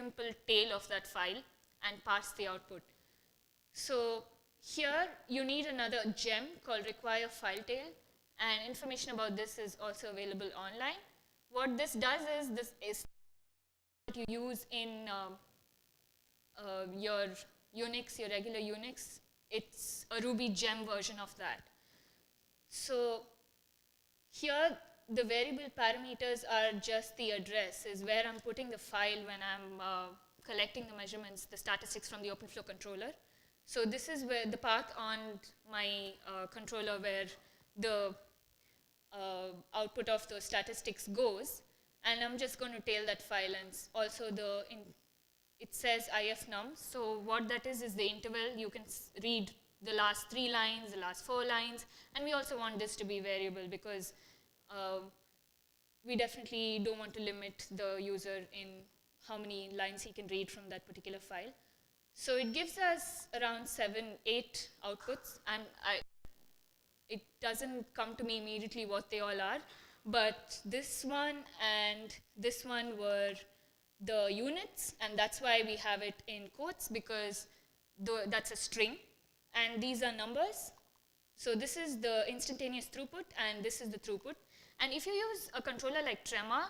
simple tail of that file and parse the output. So here you need another gem called require file tail, and information about this is also available online. What this does is, this is what you use in your Unix, your regular Unix. It's a Ruby gem version of that. So here the variable parameters are just the address, is where I'm putting the file when I'm collecting the measurements, the statistics from the OpenFlow controller. So this is where the path on my controller where the output of those statistics goes, and I'm just going to tail that file. And also it says ifnum. So what that is the interval. You can read the last 3 lines, the last 4 lines, and we also want this to be variable because we definitely don't want to limit the user in how many lines he can read from that particular file. So it gives us around 7, 8 outputs, and it doesn't come to me immediately what they all are, but this one and this one were the units, and that's why we have it in quotes, because that's a string, and these are numbers. So this is the instantaneous throughput, and this is the throughput. And if you use a controller like Tremor,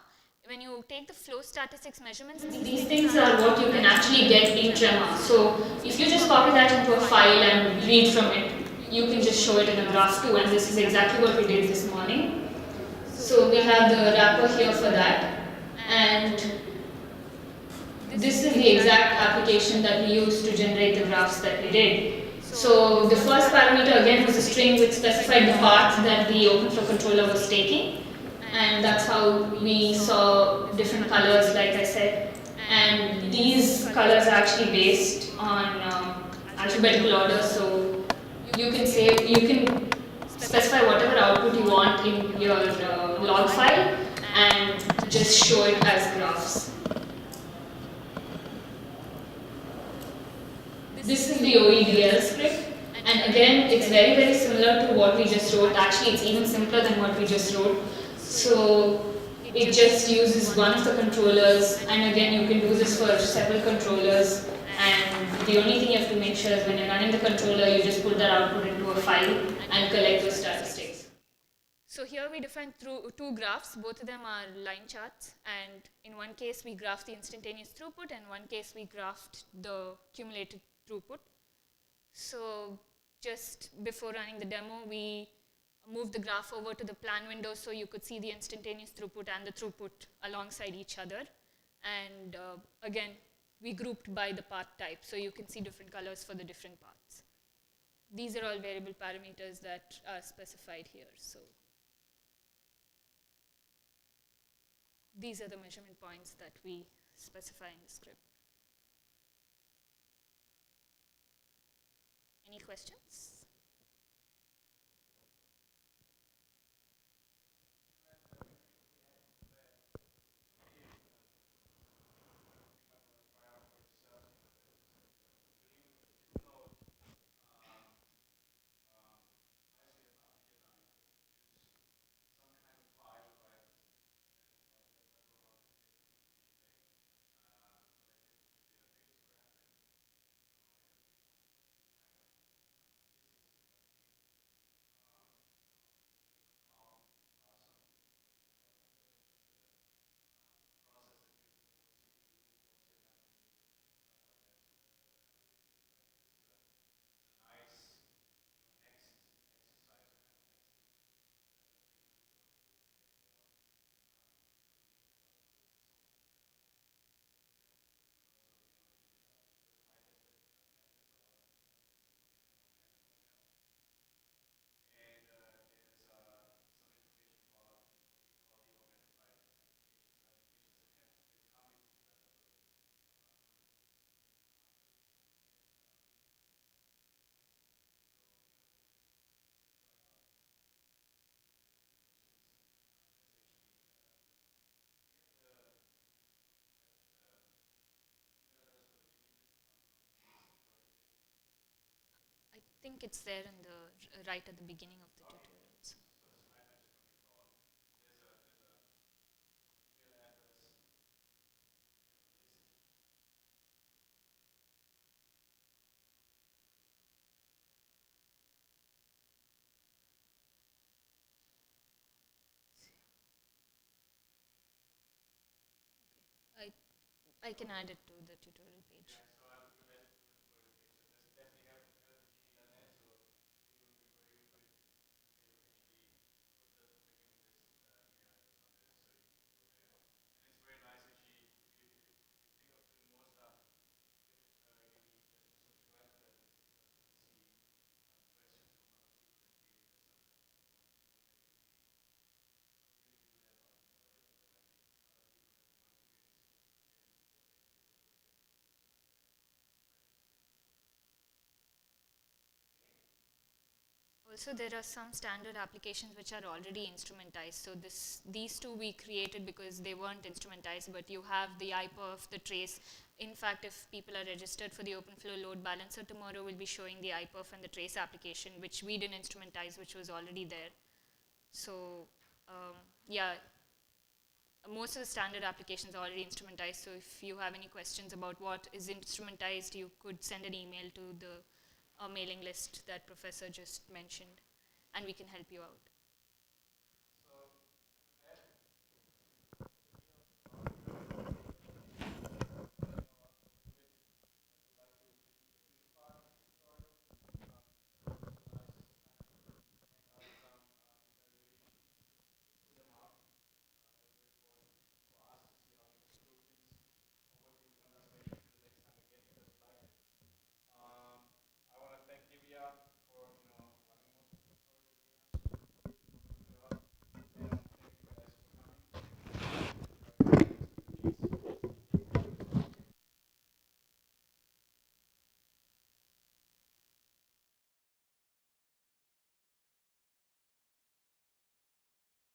when you take the flow statistics measurements, these things are what you can actually get in Tremor. So if you just copy that into a file and read from it, you can just show it in a graph too, and this is exactly what we did this morning. So we have the wrapper here for that, and this is the exact application that we used to generate the graphs that we did. So the first parameter again was a string which specified the path that the OpenFlow controller was taking, and that's how we saw different colors, like I said. And these colors are actually based on alphabetical order, so you can specify whatever output you want in your log file and just show it as graphs. This is the OEDL script, and again, it's very, very similar to what we just wrote. Actually, it's even simpler than what we just wrote. So it just uses one of the controllers, and again, you can do this for several controllers. And the only thing you have to make sure is when you're running the controller, you just put that output into a file and collect those statistics. So here we defined two graphs. Both of them are line charts, and in one case we graphed the instantaneous throughput, and in one case we graphed the cumulated throughput. So just before running the demo, we moved the graph over to the plan window so you could see the instantaneous throughput and the throughput alongside each other. And again, we grouped by the path type, so you can see different colors for the different paths. These are all variable parameters that are specified here. So these are the measurement points that we specify in the script. Any questions? I think it's there in the right at the beginning of the tutorials. I can add it to the tutorial page. Also, there are some standard applications which are already instrumentized. So these two we created because they weren't instrumentized, but you have the iperf, the trace. In fact, if people are registered for the OpenFlow load balancer tomorrow, we'll be showing the iperf and the trace application, which we didn't instrumentize, which was already there. So yeah, most of the standard applications are already instrumentized. So if you have any questions about what is instrumentized, you could send an email to the mailing list that Professor just mentioned, and we can help you out.